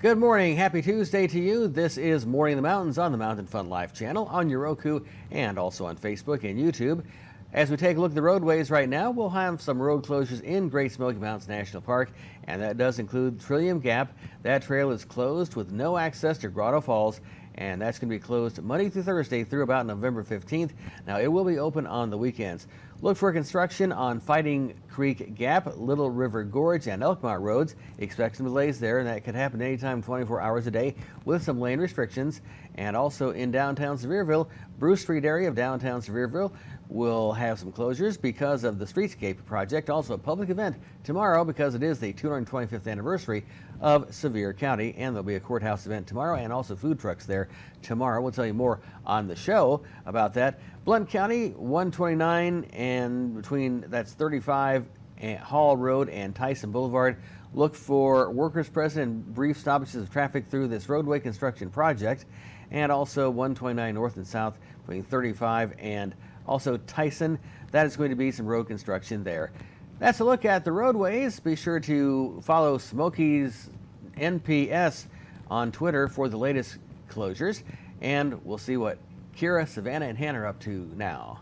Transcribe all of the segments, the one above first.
Good morning. Happy Tuesday to you. This is Morning in the Mountains on the Mountain Fun Life channel on your Roku and also on Facebook and YouTube. As we take a look at the roadways right now, we'll have some road closures in Great Smoky Mountains National Park, and that does include Trillium Gap. That trail is closed with no access to Grotto Falls, and that's going to be closed Monday through Thursday through about November 15th. Now, it will be open on the weekends. Look for construction on Fighting Creek Gap, Little River Gorge, and Elkmont roads. Expect some delays there, and that could happen anytime 24 hours a day with some lane restrictions. And also in downtown Sevierville, Bruce Street area of downtown Sevierville will have some closures because of the Streetscape project. Also a public event tomorrow because it is the 225th anniversary of Sevier County, and there'll be a courthouse event tomorrow and also food trucks there tomorrow. We'll tell you more on the show about that. Blount County 129 and between that's 35 Hall Road and Tyson Boulevard. Look for workers present and brief stoppages of traffic through this roadway construction project, and also 129 north and south between 35 and also Tyson. That is going to be some road construction there. That's a look at the roadways. Be sure to follow Smokies NPS on Twitter for the latest closures, and we'll see what Kira, Savannah, and Hannah are up to now.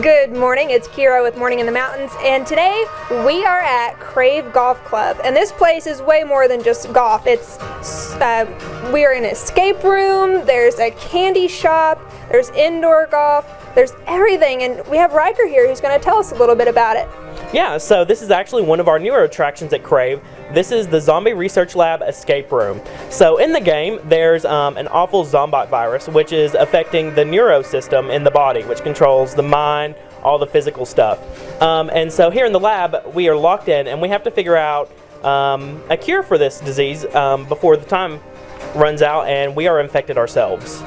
Good morning, it's Kira with Morning in the Mountains, and today we are at Crave Golf Club, and this place is way more than just golf. We are in an escape room, there's a candy shop, there's indoor golf, there's everything, and we have Riker here who's going to tell us a little bit about it. Yeah, so this is actually one of our newer attractions at Crave. This is the Zombie Research Lab Escape Room. So in the game, there's an awful zombot virus, which is affecting the neuro system in the body, which controls the mind, all the physical stuff. And so here in the lab, we are locked in, and we have to figure out a cure for this disease before the time runs out, and we are infected ourselves.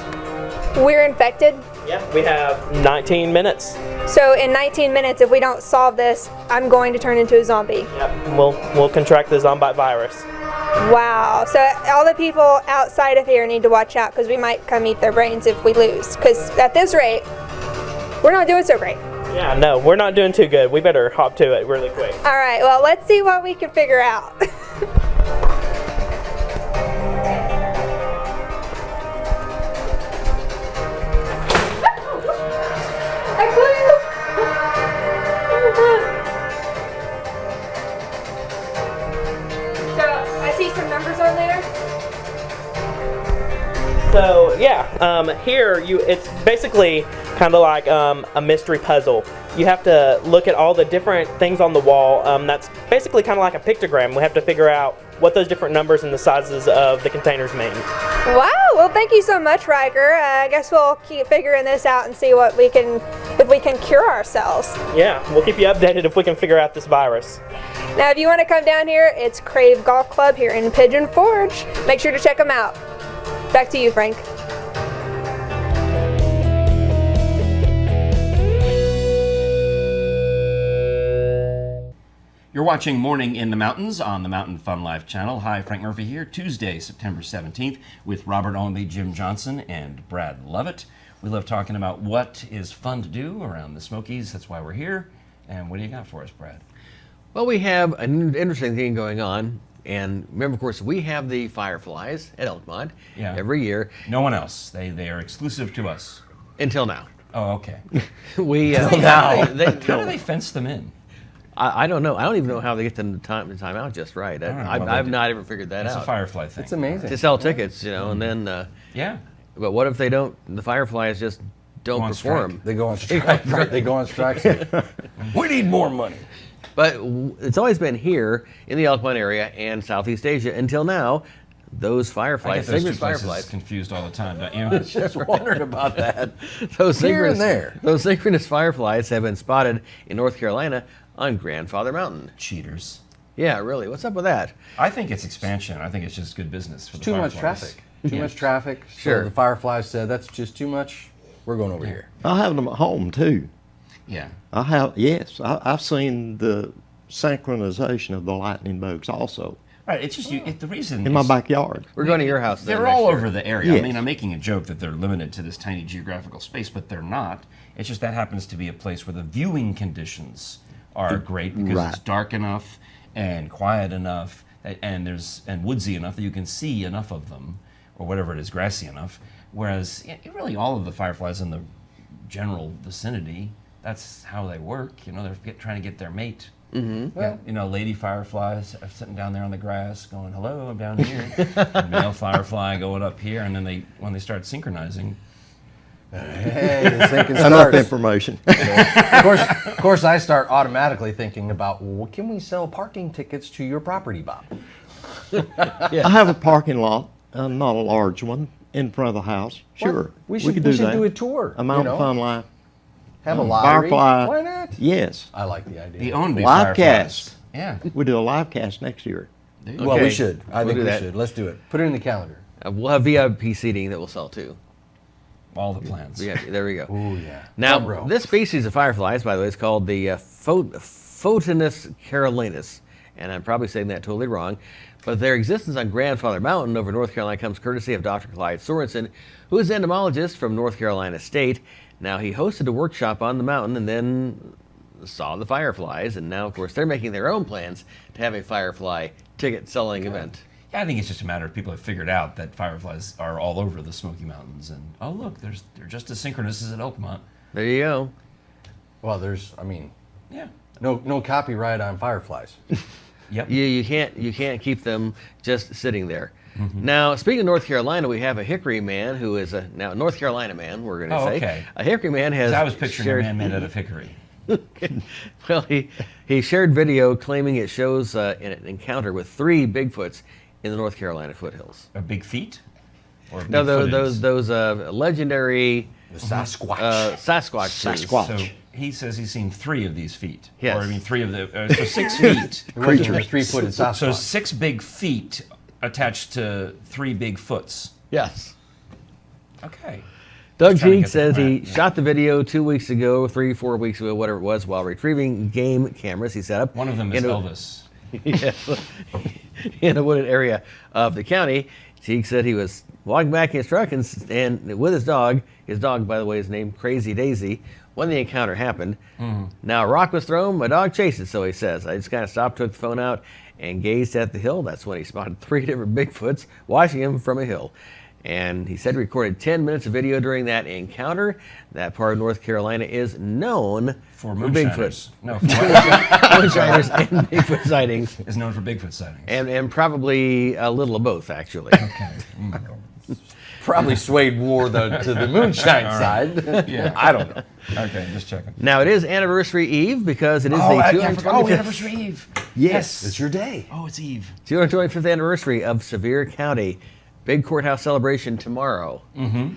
We're infected? Yeah, we have 19 minutes. So in 19 minutes, if we don't solve this, I'm going to turn into a zombie. Yep, we'll contract the zombot virus. Wow. So all the people outside of here need to watch out because we might come eat their brains if we lose. Because at this rate, we're not doing so great. Yeah, no, we're not doing too good. We better hop to it really quick. All right, well, let's see what we can figure out. So yeah, here it's basically kind of like a mystery puzzle. You have to look at all the different things on the wall. That's basically kind of like a pictogram. We have to figure out what those different numbers and the sizes of the containers mean. Wow, well thank you so much, Riker. I guess we'll keep figuring this out and see what if we can cure ourselves. Yeah, we'll keep you updated if we can figure out this virus. Now if you want to come down here, it's Crave Golf Club here in Pigeon Forge. Make sure to check them out. Back to you, Frank. You're watching Morning in the Mountains on the Mountain Fun Life channel. Hi, Frank Murphy here. Tuesday, September 17th with Robert Allenby, Jim Johnson, and Brad Lovett. We love talking about what is fun to do around the Smokies. That's why we're here. And what do you got for us, Brad? Well, we have an interesting thing going on. And remember, of course, we have the Fireflies at Elkmont every year. No one else. They are exclusive to us. Until now. Oh, okay. How do they fence them in? I don't know. I don't even know how they get the time out just right. I've not even figured that out. It's a Firefly thing. It's amazing. To sell tickets, and then... yeah. But what if they don't, the Fireflies just don't perform? They go on strike. They go on strike. We need more money. But it's always been here in the Elkmont area and Southeast Asia until now. Those Fireflies, synchronous Fireflies, confused all the time, don't you? I was just wondering about that. Here and there. Those synchronous Fireflies have been spotted in North Carolina on Grandfather Mountain. Cheaters. Yeah, really. What's up with that? I think it's expansion. I think it's just good business for the Too Fireflies. much traffic. Too much traffic. Sure. So the Fireflies said, that's just too much. We're going over here. I have them at home too. Yeah. I've seen the synchronization of the lightning bolts also. Right. It's just the reason in my is backyard. We're going to your house. Then they're next all year. over the area. I Yes. mean, I'm making a joke that they're limited to this tiny geographical space, but they're not. It's just that happens to be a place where the viewing conditions are great because Right. it's dark enough and quiet enough and woodsy enough that you can see enough of them, or whatever it is, grassy enough. Whereas really all of the fireflies in the general vicinity, that's how they work. You know, they're trying to get their mate. Mm-hmm. Well, you know, lady fireflies are sitting down there on the grass going, hello, I'm down here. And male firefly going up here, and then when they start synchronizing. Hey, the thinking Enough starts. information. Of course, I start automatically thinking about, well, can we sell parking tickets to your property, Bob? I have a parking lot, not a large one, in front of the house. Sure, We should could do that. do a tour. A Mountain you know? Fun Life. Have a lottery. Firefly. Why not? Yes, I like the idea. The owned Live fireflies. cast. Yeah. we do a live cast next year. Well, Okay. we should. I We'll think do we that. should. Let's do it. Put it in the calendar. We'll have VIP seating that we'll sell too. All the plans. Yeah, there we go. Oh yeah. Now, Front row. this species of fireflies, by the way, is called the Photinus carolinus, and I'm probably saying that totally wrong, but their existence on Grandfather Mountain over North Carolina comes courtesy of Dr. Clyde Sorensen, who is an entomologist from North Carolina State. Now, he hosted a workshop on the mountain and then saw the fireflies, and now, of course, they're making their own plans to have a firefly ticket selling event. Yeah, I think it's just a matter of people have figured out that fireflies are all over the Smoky Mountains, and oh look, they're just as synchronous as at Oakmont. There you go. Well, Yeah. no copyright on fireflies. Yep. You can't keep them just sitting there. Now, speaking of North Carolina, we have a Hickory man who is a North Carolina man. We're going to Oh, say okay. a Hickory man has. I was picturing shared, a man made out of hickory. Well, he shared video claiming it shows an encounter with 3 Bigfoots in the North Carolina foothills. Or big feet? Or No, big-footed? those legendary The Sasquatch. Sasquatch trees. Sasquatch. So he says he's seen 3 of these feet. Yes. Or I mean 3 of the, so 6 feet. It wasn't a 3-footed Sasquatch. So 6 big feet attached to 3 big foots. Yes. Okay. Doug Trying to Teague get the says he crap, yeah. shot the video 2 weeks ago, 3-4 weeks ago, whatever it was, while retrieving game cameras he set up. One of them is in a- Elvis. Yes, in a wooded area of the county. Teague said he was walking back in his truck and with his dog, by the way, is named Crazy Daisy, when the encounter happened. Now, a rock was thrown, my dog chased it, so he says. I just kind of stopped, took the phone out, and gazed at the hill. That's when he spotted 3 different Bigfoots watching him from a hill. And he said he recorded 10 minutes of video during that encounter. That part of North Carolina is known For Bigfoot. moonshiners. No, for Moonshiners and Bigfoot sightings. is known for Bigfoot sightings. And probably a little of both, actually. Okay. Probably swayed more to the moonshine side. Yeah. I don't know. Okay, just checking. Now, it is Anniversary Eve because it is the I 225th, forgot. Anniversary Eve. Yes. It's your day. Oh, it's Eve. 225th anniversary of Sevier County. Big courthouse celebration tomorrow. And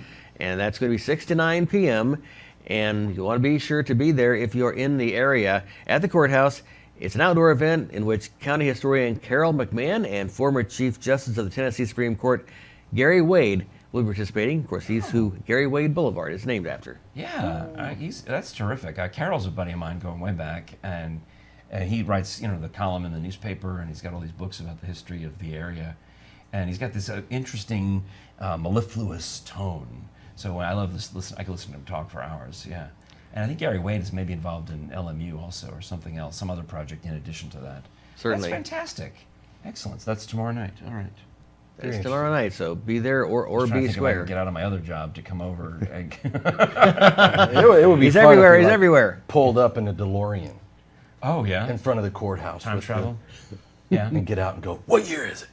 that's going to be 6 to 9 p.m. And you want to be sure to be there if you're in the area at the courthouse. It's an outdoor event in which County Historian Carol McMahon and former Chief Justice of the Tennessee Supreme Court Gary Wade will be participating. Of course, he's who Gary Wade Boulevard is named after. Yeah, that's terrific. Carol's a buddy of mine going way back, and he writes, the column in the newspaper, and he's got all these books about the history of the area, and he's got this interesting mellifluous tone. So when I love this. I could listen to him talk for hours. Yeah, and I think Gary Wade is maybe involved in LMU also, or something else, some other project in addition to that. Certainly. That's fantastic. Excellent. So that's tomorrow night. All right. It's tomorrow night, so be there or Trying to be think if I can square. get out of my other job to come over. It would be He's fun if everywhere. you, He's like, everywhere. Pulled up in a DeLorean Oh yeah. in front of the courthouse. Time with travel. Yeah. And get out and go, what year is it?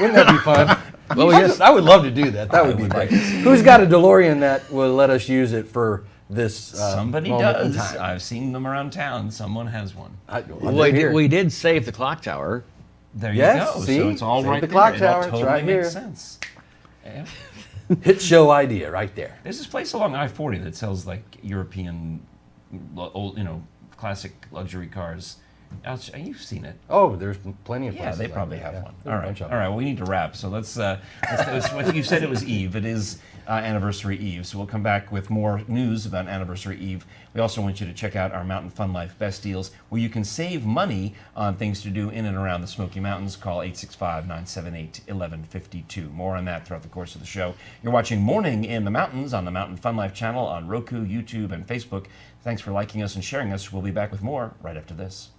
Wouldn't that be fun? Well, I would love to do that. That would be great. Who's got a DeLorean that will let us use it for this Somebody moment in does. time? I've seen them around town. Someone has one. We did save the clock tower. There Yes, you go. see? So it's all Save right the there. clock It tower, all it's totally right makes here. sense. Yeah. Hit show idea right there. There's this place along I-40 that sells like European, old, classic luxury cars You've seen it. Oh, there's plenty of Yeah, places they like probably that, have yeah. one. There's All a bunch right, of all right. them. Well, we need to wrap. So let's. You said it was Eve. It is Anniversary Eve. So we'll come back with more news about Anniversary Eve. We also want you to check out our Mountain Fun Life Best Deals, where you can save money on things to do in and around the Smoky Mountains. Call 865-978-1152. More on that throughout the course of the show. You're watching Morning in the Mountains on the Mountain Fun Life channel on Roku, YouTube, and Facebook. Thanks for liking us and sharing us. We'll be back with more right after this.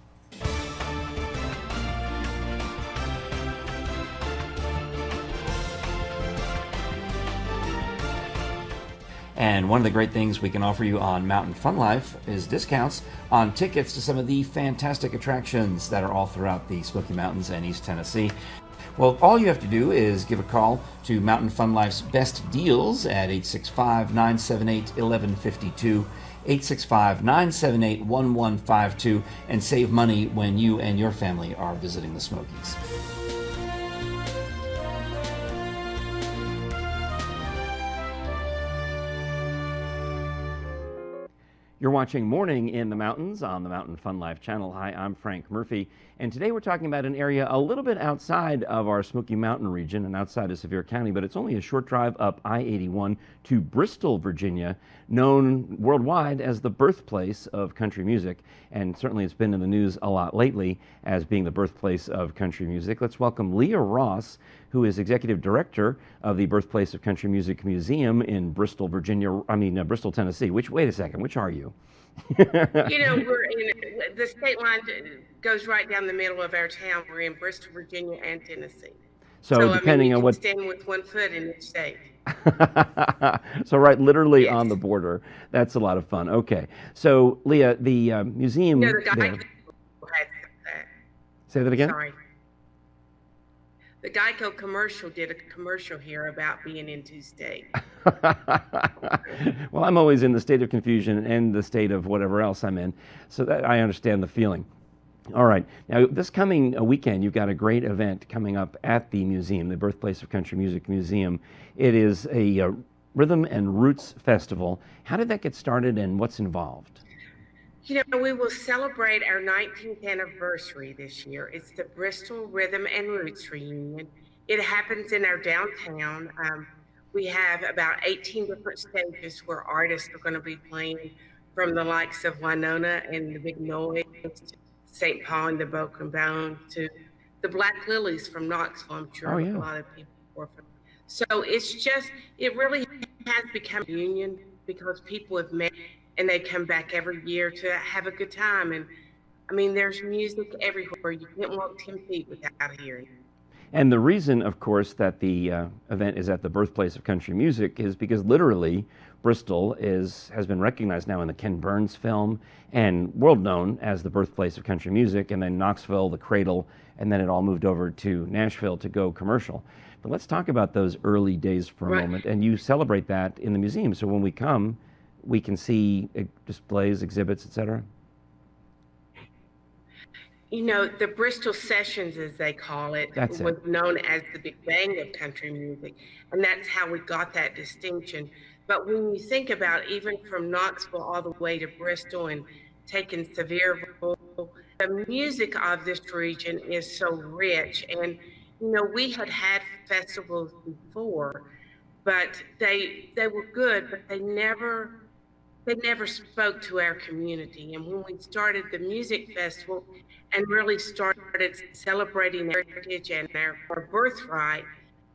And one of the great things we can offer you on Mountain Fun Life is discounts on tickets to some of the fantastic attractions that are all throughout the Smoky Mountains and East Tennessee. Well, all you have to do is give a call to Mountain Fun Life's Best Deals at 865-978-1152, 865-978-1152, and save money when you and your family are visiting the Smokies. You're watching Morning in the Mountains on the Mountain Fun Life channel. Hi, I'm Frank Murphy, and today we're talking about an area a little bit outside of our Smoky Mountain region and outside of Sevier County, but it's only a short drive up I-81 to Bristol, Virginia, known worldwide as the birthplace of country music, and certainly it's been in the news a lot lately as being the birthplace of country music. Let's welcome Leah Ross, who is Executive Director of the Birthplace of Country Music Museum in Bristol, Bristol, Tennessee. Wait a second, which are you? You know, we're in the state line goes right down the middle of our town. We're in Bristol, Virginia, and Tennessee. So depending you on can what stand with one foot in each state. So right, literally Yes. on the border. That's a lot of fun. Okay, so Leah, the museum You know, the guy there. had that. Say that again. Sorry. The Geico commercial did a commercial here about being in two states. Well, I'm always in the state of confusion and the state of whatever else I'm in, so that I understand the feeling. All right, now this coming weekend, you've got a great event coming up at the museum, the Birthplace of Country Music Museum. It is a Rhythm and Roots Festival. How did that get started and what's involved? You know, we will celebrate our 19th anniversary this year. It's the Bristol Rhythm and Roots Reunion. It happens in our downtown. We have about 18 different stages where artists are going to be playing, from the likes of Winona and the Big Noise, to St. Paul and the Broken Bone, to the Black Lilies from Knoxville. I'm sure a lot of people are from. So it really has become a reunion because people have met and they come back every year to have a good time. And I mean, there's music everywhere. You can't walk 10 feet without hearing. And the reason, of course, that the event is at the Birthplace of Country Music is because literally Bristol has been recognized now in the Ken Burns film and world known as the birthplace of country music, and then Knoxville, the cradle, and then it all moved over to Nashville to go commercial. But let's talk about those early days for a moment, and you celebrate that in the museum. So when we come, we can see displays, exhibits, etc. You know, the Bristol Sessions, as they call it, was known as the Big Bang of country music, and that's how we got that distinction. But when you think about even from Knoxville all the way to Bristol and taking Sevierville, the music of this region is so rich. And, you know, we had festivals before, but they were good, but they never spoke to our community. And when we started the music festival and really started celebrating heritage and our birthright,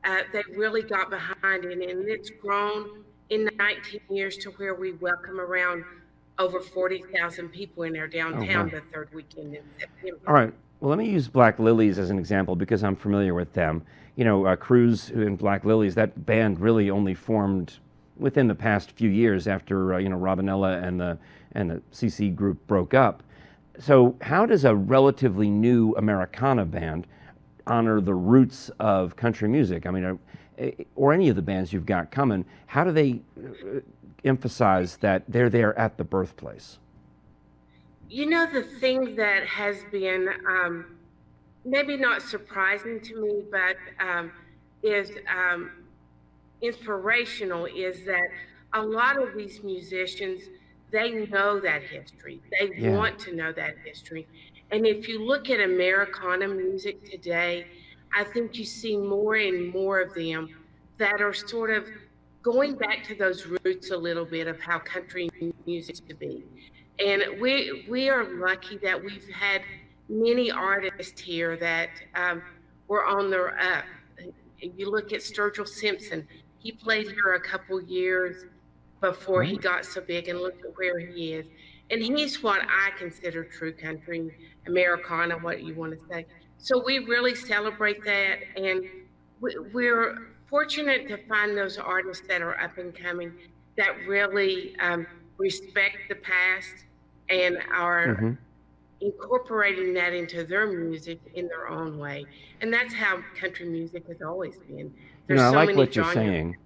they really got behind it. And it's grown in 19 years to where we welcome around over 40,000 people in our downtown the third weekend in September. All right. Well, let me use Black Lilies as an example because I'm familiar with them. You know, Cruz and Black Lilies, that band really only formed within the past few years after Robinella and the CC group broke up. So how does a relatively new Americana band honor the roots of country music? I mean, or any of the bands you've got coming, how do they emphasize that they're there at the birthplace? You know, the thing that has been maybe not surprising to me, but is inspirational is that a lot of these musicians, they know that history. They want to know that history. And if you look at Americana music today, I think you see more and more of them that are sort of going back to those roots a little bit of how country music used to be. And we are lucky that we've had many artists here that were on their up. You look at Sturgill Simpson, he played here a couple years before he got so big, and look at where he is. And he's what I consider true country, Americana, what you want to say. So we really celebrate that, and we're fortunate to find those artists that are up and coming that really respect the past and are incorporating that into their music in their own way. And that's how country music has always been. There's I so like many what you're genres. saying.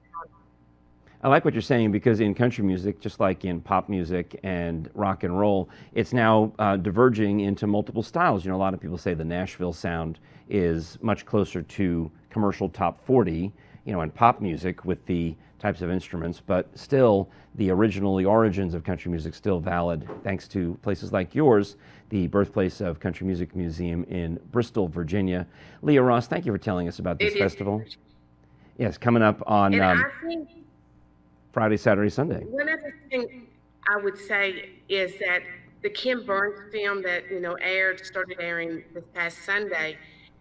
I like what you're saying because in country music, just like in pop music and rock and roll, it's now diverging into multiple styles. A lot of people say the Nashville sound is much closer to commercial top 40, and pop music with the types of instruments, but still the origins of country music still valid thanks to places like yours, the birthplace of Country Music Museum in Bristol, Virginia. Leah Ross, thank you for telling us about this festival. Yes, coming up on And I think Friday, Saturday, Sunday. one other thing I would say is that the Kim Burns film that started airing this past Sunday,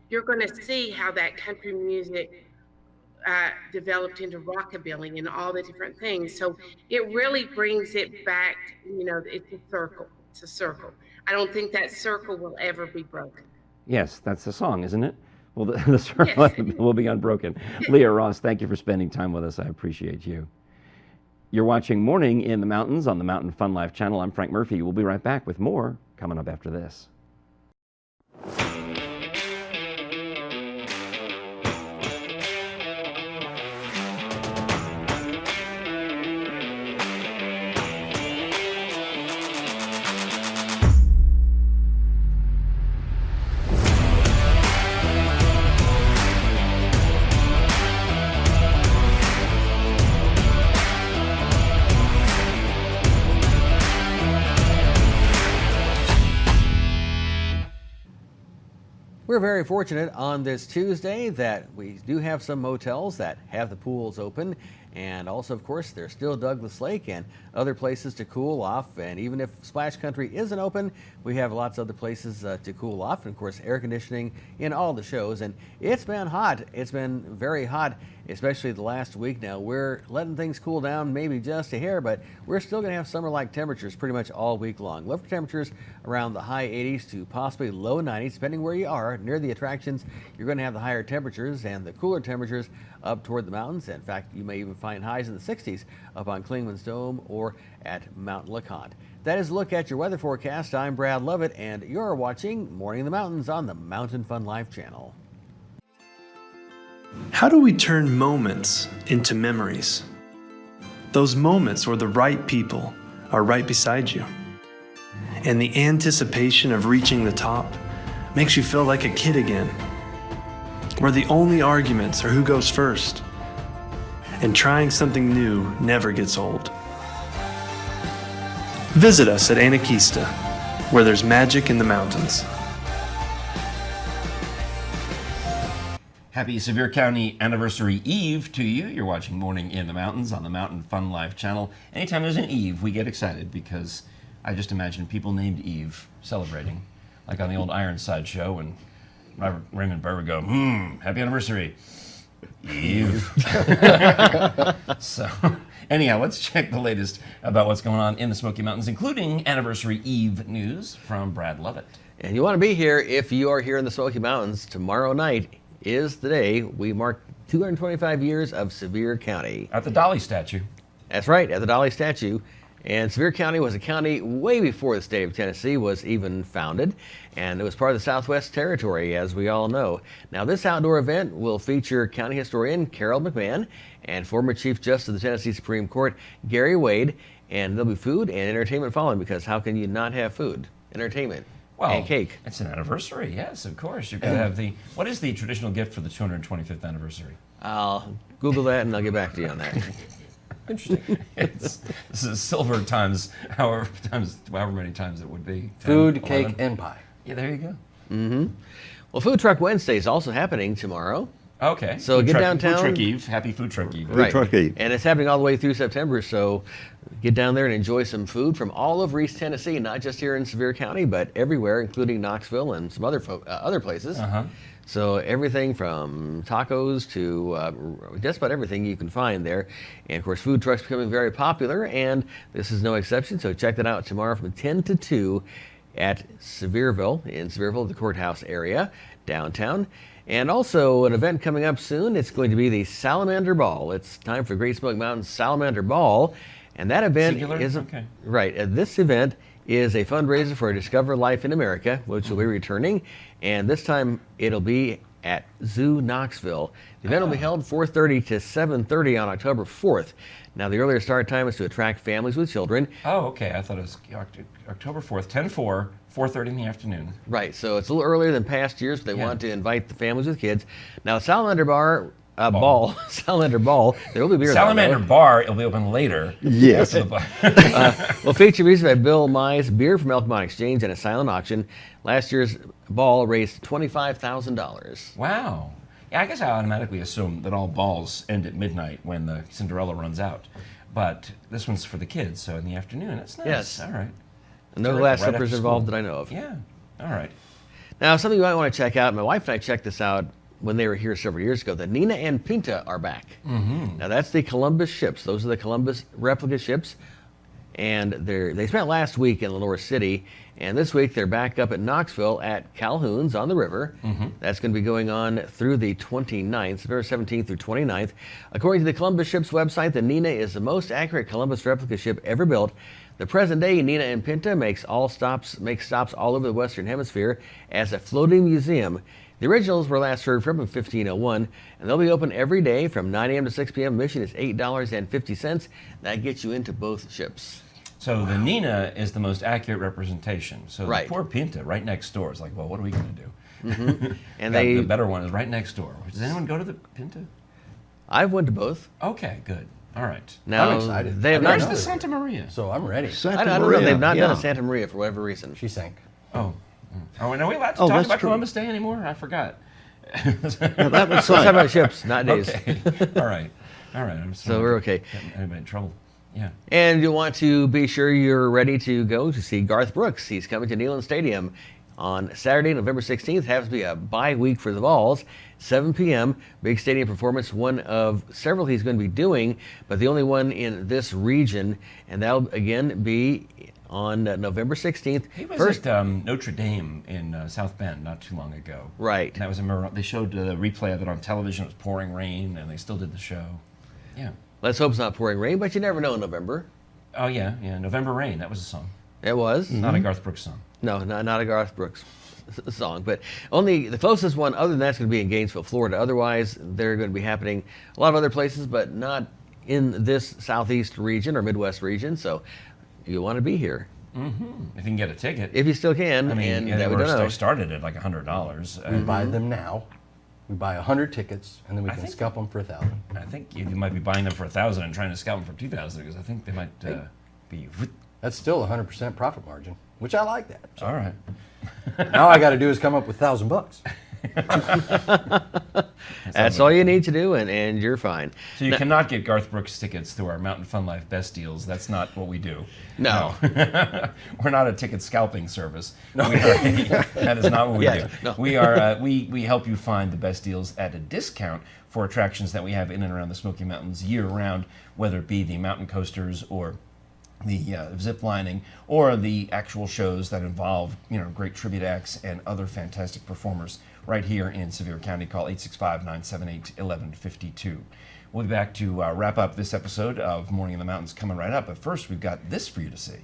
you're going to see how that country music developed into rockabilly and all the different things. So it really brings it back. It's a circle. It's a circle. I don't think that circle will ever be broken. Yes, that's the song, isn't it? Well, the circle will be unbroken. Leah Ross, thank you for spending time with us. I appreciate you. You're watching Morning in the Mountains on the Mountain Fun Life channel. I'm Frank Murphy. We'll be right back with more coming up after this. We're very fortunate on this Tuesday that we do have some motels that have the pools open, and also, of course, there's still Douglas Lake and other places to cool off. And even if Splash Country isn't open, we have lots of other places to cool off, and of course, air conditioning in all the shows. And it's been hot. It's been very hot, especially the last week. Now we're letting things cool down maybe just a hair, but we're still going to have summer-like temperatures pretty much all week long. Low temperatures around the high 80s to possibly low 90s, depending where you are. Near the attractions, you're going to have the higher temperatures, and the cooler temperatures up toward the mountains. In fact, you may even find highs in the 60s up on Klingman's Dome or at Mount LeConte. That is a look at your weather forecast. I'm Brad Lovett, and you're watching Morning in the Mountains on the Mountain Fun Life channel. How do we turn moments into memories? Those moments where the right people are right beside you, and the anticipation of reaching the top makes you feel like a kid again, where the only arguments are who goes first, and trying something new never gets old. Visit us at Anakeesta, where there's magic in the mountains. Happy Sevier County Anniversary Eve to you. You're watching Morning in the Mountains on the Mountain Fun Life channel. Anytime there's an Eve, we get excited because I just imagine people named Eve celebrating, like on the old Ironside show when Raymond Burr would go, happy anniversary, Eve. So, anyhow, let's check the latest about what's going on in the Smoky Mountains, including Anniversary Eve news from Brad Lovett. And you want to be here if you are here in the Smoky Mountains. Tomorrow night is the day we mark 225 years of Sevier County. At the Dolly statue. That's right, at the Dolly statue. And Sevier County was a county way before the state of Tennessee was even founded, and it was part of the Southwest Territory, as we all know. Now, this outdoor event will feature county historian Carol McMahon and former Chief Justice of the Tennessee Supreme Court Gary Wade, and there'll be food and entertainment following, because how can you not have food, entertainment, and cake? It's an anniversary, yes, of course. You've got to have what is the traditional gift for the 225th anniversary? I'll Google that and I'll get back to you on that. Interesting. This is silver times however many times it would be. 10, Food, 11. cake, and pie. Yeah, there you go. Well, Food Truck Wednesday is also happening tomorrow. Okay. So Food get truck, downtown. Food Truck Eve. Happy Food Truck Eve. Right. Truck Eve. And it's happening all the way through September, so get down there and enjoy some food from all over East Tennessee, not just here in Sevier County, but everywhere, including Knoxville and some other places. So everything from tacos to just about everything you can find there. And of course, food trucks becoming very popular, and this is no exception. So check that out tomorrow from 10 to 2 at Sevierville, the courthouse area, downtown. And also an event coming up soon. It's going to be the Salamander Ball. It's time for Great Smoky Mountain's Salamander Ball. And that event is right. This event is a fundraiser for Discover Life in America, which will be returning. And this time it'll be at Zoo Knoxville. The event will be held 4:30 to 7:30 on October 4th. Now, the earlier start time is to attract families with children. Oh, okay. I thought it was October 4th, 10/4, 4:30 in the afternoon. Right. So it's a little earlier than past years, but they want to invite the families with kids. Now, Salamander Ball, Salamander Ball, there will be beer. Salamander Bar, it'll be open later. Yes. Will feature music by Bill Mize, beer from Elkmont Exchange, and a silent auction. Last year's ball raised $25,000. Wow. Yeah, I guess I automatically assume that all balls end at midnight when the Cinderella runs out. But this one's for the kids, so in the afternoon. That's nice. Yes. All right. No Terrific. glass Right slippers after involved school. that I know of. Yeah. All right. Now, something you might want to check out, my wife and I checked this out when they were here several years ago. The Nina and Pinta are back. Now, that's the Columbus ships. Those are the Columbus replica ships. And they spent last week in Lenore City, and this week they're back up at Knoxville at Calhoun's on the river. That's going to be going on through the 29th, September 17th through 29th. According to the Columbus Ships website, the Nina is the most accurate Columbus replica ship ever built. The present day Nina and Pinta makes stops all over the Western Hemisphere as a floating museum. The originals were last heard from in 1501, and they'll be open every day from 9 a.m. to 6 p.m. Admission is $8.50. That gets you into both ships. So the Nina is the most accurate representation. So Right. the poor Pinta right next door is like, well, what are we going to do? And The better one is right next door. Does anyone go to the Pinta? I've went to both. Okay, good. All right. Now, I'm excited. they have I not. Where's the Santa Maria? So I'm ready. Santa I don't know. Maria, They've not done a yeah. Santa Maria for whatever reason. She sank. Oh. Are we allowed to Oh, talk that's about true. Columbus Day anymore? I forgot. Yeah, that was Let's talk fine. about ships, not days. Okay. All right. All right. I'm sorry. So we're okay. Getting everybody in trouble. Yeah. And you want to be sure you're ready to go to see Garth Brooks. He's coming to Neyland Stadium on Saturday, November 16th. Happens to be a bye week for the Vols. 7 p.m. Big stadium performance, one of several he's going to be doing, but the only one in this region. And that'll again be on November 16th. He was at Notre Dame in South Bend not too long ago. Right. And that was they showed the replay of it on television. It was pouring rain, and they still did the show. Yeah. Let's hope it's not pouring rain, but you never know in November. Oh yeah, yeah. November Rain. That was a song. It was. Not a Garth Brooks song. No, not a Garth Brooks song, but only the closest one other than that's going to be in Gainesville, Florida. Otherwise, they're going to be happening a lot of other places, but not in this southeast region or Midwest region. So you want to be here If you can get a ticket. if you still can. I mean, and yeah, that they we don't know. started at like $100. We buy them now. We buy 100 tickets, and then we I can think- scalp them for 1,000. I think you might be buying them for 1,000 and trying to scalp them for 2,000 because I think they might be. That's still 100% profit margin, which I like that. So All right. now I got to do is come up with $1,000. That's all you need to do, and you're fine. So you cannot get Garth Brooks tickets through our Mountain Fun Life Best Deals. That's not what we do. No. We're not a ticket scalping service. No. That is not what we Yeah, do. no. We are. We help you find the best deals at a discount for attractions that we have in and around the Smoky Mountains year round, whether it be the mountain coasters or the zip lining or the actual shows that involve great tribute acts and other fantastic performers right here in Sevier County. Call 865-978-1152. We'll be back to wrap up this episode of Morning in the Mountains coming right up, but first we've got this for you to see.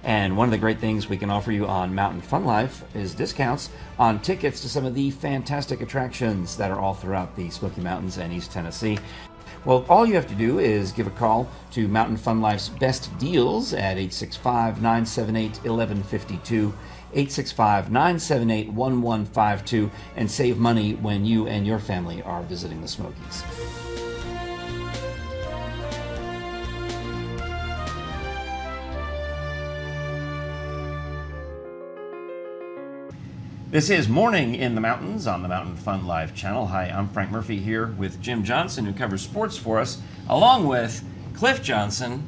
And one of the great things we can offer you on Mountain Fun Life is discounts on tickets to some of the fantastic attractions that are all throughout the Smoky Mountains and East Tennessee. Well, all you have to do is give a call to Mountain Fun Life's Best Deals at 865-978-1152, 865-978-1152, and save money when you and your family are visiting the Smokies. This is Morning in the Mountains on the Mountain Fun Live channel. Hi, I'm Frank Murphy here with Jim Johnson, who covers sports for us, along with Cliff Johnson,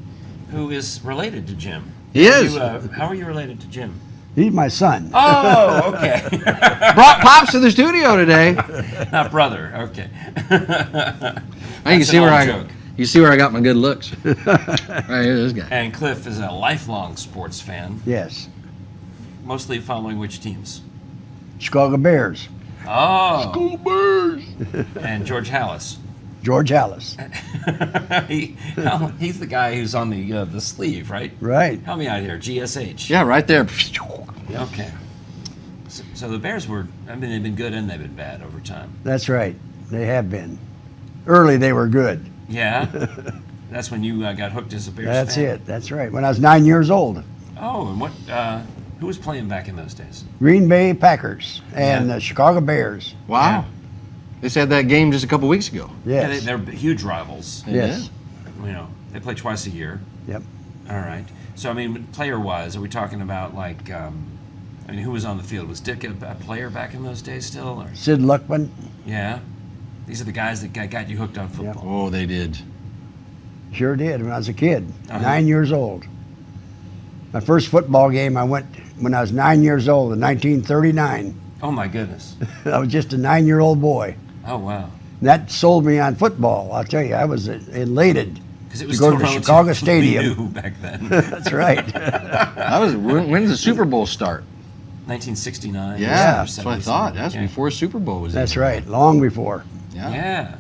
who is related to Jim. He is. How are you related to Jim? He's my son. Oh, okay. Brought Pops to the studio today. Not brother. Okay. Now you see where I got my good looks. Right here, this guy. And Cliff is a lifelong sports fan, Yes. mostly following which teams? Chicago Bears. Oh, School Bears. and George Hallis. George Hallis. He's the guy who's on the sleeve, right? Right. Help me out here. GSH. Yeah, right there. Okay. So the Bears they've been good and they've been bad over time. That's right. They have been. Early they were good. Yeah? That's when you got hooked as a Bears That's fan? it. That's right. When I was 9 years old. Oh, and who was playing back in those days? Green Bay Packers and Yeah. the Chicago Bears. Wow. Yeah. They just had that game just a couple weeks ago. Yes. Yeah, they're huge rivals. Yes. You know, they play twice a year. Yep. All right. So, I mean, player-wise, are we talking about like, who was on the field? Was Dick a player back in those days still? Or? Sid Luckman. Yeah. These are the guys that got you hooked on football. Oh, they did. Sure did when I was a kid. Uh-huh. 9 years old. My first football game I went when I was 9 years old in 1939. Oh, my goodness. I was just a 9-year-old boy. Oh, wow. That sold me on football. I'll tell you, I was elated Because it to was go to the still Chicago relatively Stadium. new back then. That's right. When did the Super Bowl start? 1969. Yeah, or that's what I 70 thought. That's yeah. before Super Bowl was That's even. right. Long before. Yeah. Yeah.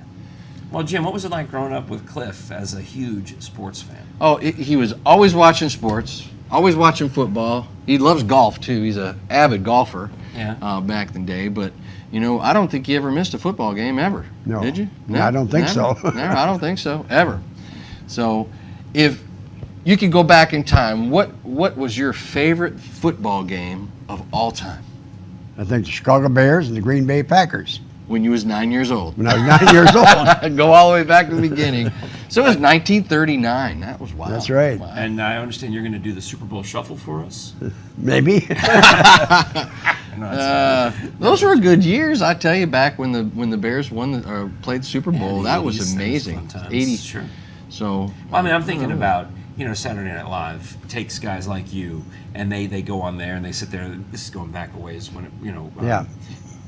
Well, Jim, what was it like growing up with Cliff as a huge sports fan? Oh, he was always watching sports, always watching football. He loves golf too. He's an avid golfer. Yeah. Back in the day, but I don't think he ever missed a football game ever. No. Did you? No, I don't think never. so. No, I don't think so ever. So, if you could go back in time, what was your favorite football game of all time? I think the Chicago Bears and the Green Bay Packers. When you was 9 years old. When I was 9 years old. Go all the way back to the beginning. So it was 1939. That was wild. That's right. Wow. And I understand you're going to do the Super Bowl shuffle for us. Maybe. Those were good years, I tell you. Back when the Bears played the Super Bowl, Yeah, that was 80s, amazing. fun times. 80. Sure. So. Well, I mean, I'm thinking about, Saturday Night Live takes guys like you, and they go on there and they sit there. This is going back a ways when Yeah.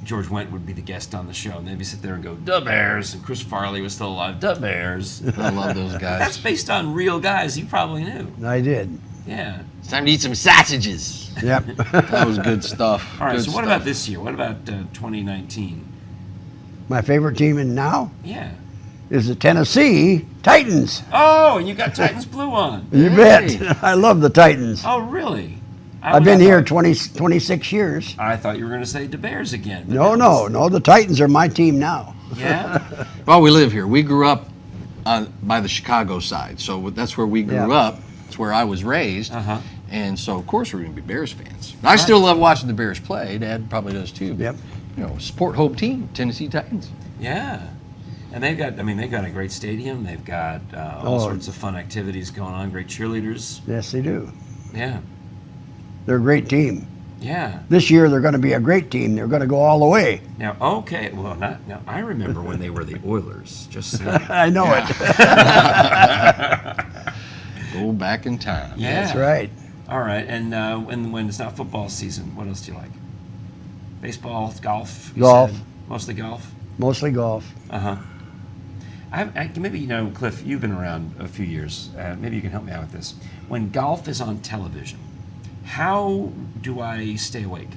George Wendt would be the guest on the show, and they'd be sit there and go, "Da Bears," and Chris Farley was still alive. Da Bears. I love those guys. That's based on real guys you probably knew. I did. Yeah. It's time to eat some sausages. Yep. That was good stuff. All right. Good So what stuff. about this year? What about 2019? My favorite team in now Yeah. is the Tennessee Titans. Oh, and you got Titans blue on. You Hey. bet. I love the Titans. Oh, really? I've been here 26 years. I thought you were going to say the Bears again. but No, that no, was- no. The Titans are my team now. Yeah. Well, we live here. We grew up by the Chicago side, so that's where we grew Yeah. up. It's where I was raised, Uh-huh. and so of course we're going to be Bears fans. I still love watching the Bears play. Dad probably does too. But, Yep. Support home team, Tennessee Titans. Yeah. And they've got a great stadium. They've got all sorts of fun activities going on, great cheerleaders. Yes, they do. Yeah. They're a great team. Yeah. This year they're going to be a great team. They're going to go all the way. Now, okay. Well, now I remember when they were the Oilers. Just saying. I know it. Go back in time. Yeah. That's right. All right. And when it's not football season, what else do you like? Baseball, golf? you Golf. said? Mostly golf? Mostly golf. Uh-huh. Maybe, Cliff, you've been around a few years. Maybe you can help me out with this. When golf is on television, how do I stay awake?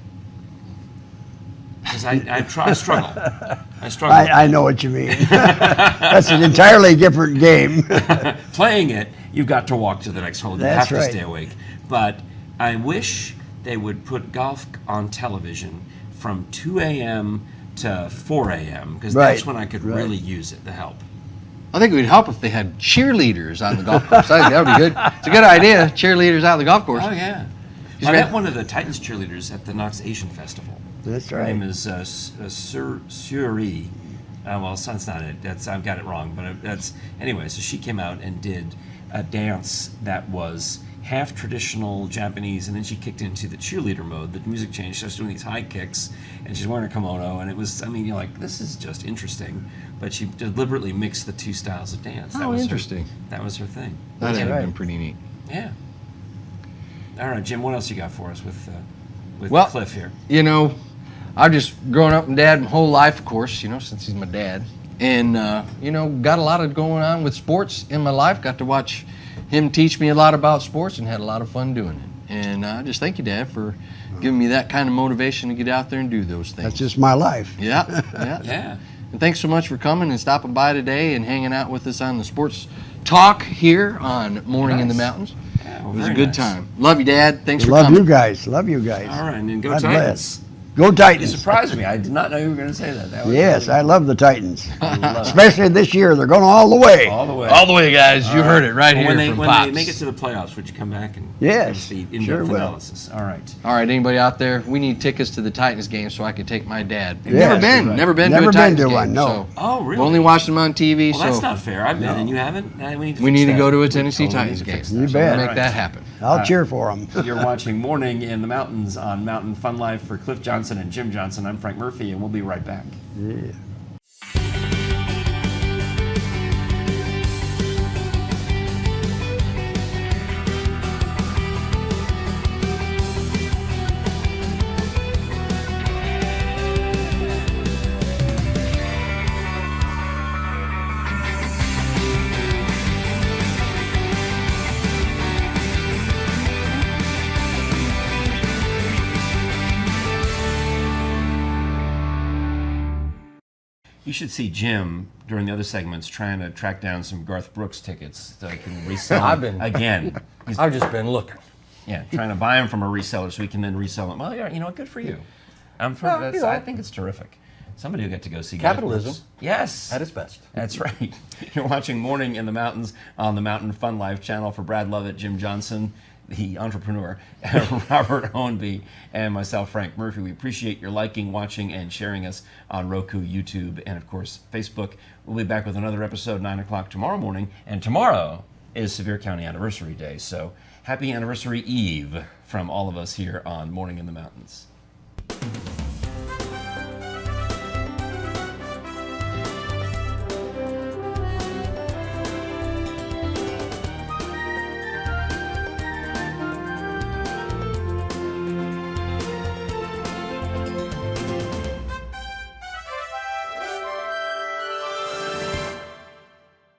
Because I struggle. I struggle. I know what you mean. That's an entirely different game. Playing it, you've got to walk to the next hole. You That's have to right. stay awake. But I wish they would put golf on television from 2 a.m. to 4 a.m. because that's Right, when I could right. really use it to help. I think it would help if they had cheerleaders on the golf course. I think that would be good. It's a good idea. Cheerleaders out on the golf course. Oh, yeah. He's I right. met one of the Titans cheerleaders at the Knox Asian Festival. That's Her right. name is Suri. Well, that's not it. I've got it wrong. But that's anyway. So she came out and did a dance that was half traditional Japanese, and then she kicked into the cheerleader mode. The music changed. She started doing these high kicks, and she's wearing a kimono, and it was, I mean, you're like, this is just interesting. But she deliberately mixed the two styles of dance. Oh, interesting. That was her thing. That'd have been pretty neat. Yeah. All right, Jim, what else you got for us with Well, Cliff here? You know, I've just grown up with Dad my whole life, of course, you know, since he's my dad. And, you know, got a lot of going on with sports in my life. Got to watch him teach me a lot about sports and had a lot of fun doing it. And I just thank you, Dad, for giving me that kind of motivation to get out there and do those things. That's just my life. Yeah. Yeah. And thanks so much for coming and stopping by today and hanging out with us on the Sports Talk here on Morning in the Mountains. Yeah, well, it was a very good nice. time. Love you, Dad. Thanks for Love coming. you guys. Love you guys. All right, and then go God Titans. bless. Go You Titans. surprised me. I did not know you were going to say that. That was Yes, I love the Titans. I love it. Especially this year. They're going all the way. All the way. All the way, guys. You heard it right Well, here when from when Pops. they make it to the playoffs, would you come back and Yes, give us the in-depth sure will. analysis? All right. All right, anybody out there? We need tickets to the Titans game so I can take my dad. Yes, never been right. to Never a been Titans to game. one, no. So Oh, really? we've only watched them on TV. Well, so that's not fair. I've been and you haven't. we need to go to a Tennessee we need Titans to game. fix You So bet. we'll make All that right. happen. I'll cheer for them. You're watching Morning in the Mountains on Mountain Fun Life for Cliff Johnson and Jim Johnson. I'm Frank Murphy, and we'll be right back. Yeah. You should see Jim during the other segments trying to track down some Garth Brooks tickets so he can resell I've them been- again. He's, I've just been looking. yeah, trying to buy them from a reseller so he can then resell them. Well, yeah, you know what? Good for you. I think it's terrific. Somebody will get to go see Garth Capitalism. Brooks. Yes. At its best. That's right. You're watching Morning in the Mountains on the Mountain Fun Life channel for Brad Lovett, Jim Johnson, the entrepreneur, Robert Hohenby, and myself, Frank Murphy. We appreciate your liking, watching, and sharing us on Roku, YouTube, and of course, Facebook. We'll be back with another episode 9 o'clock tomorrow morning, and tomorrow is Sevier County Anniversary Day, so happy Anniversary Eve from all of us here on Morning in the Mountains.